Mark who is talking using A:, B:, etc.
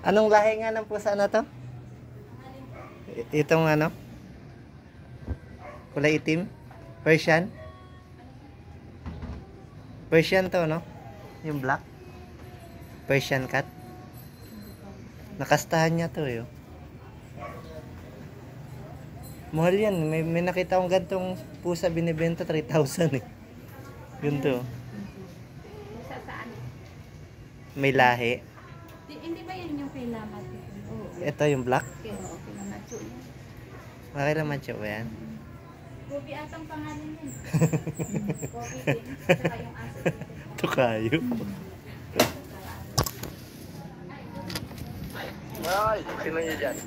A: Anong lahi nga ng pusa na to? Itong ano? Kulay itim? Persian? Persian to, no? Yung black? Persian cat? Nakastahan niya to, eh. Mahal yan. May nakita akong gantong pusa binibenta 3,000 eh. Yun to.
B: Sa saan?
A: May lahi.
B: Hindi ba yan yung kay Lamat? Oo.
A: Ito yung black.
B: Okay, okay na macho yan.
A: Makita naman siya ba yan?
B: Kobe atang pangalan yan. Kobe din. Saka yung aso dito.
A: Ito kayo. Ay, sino niya dyan?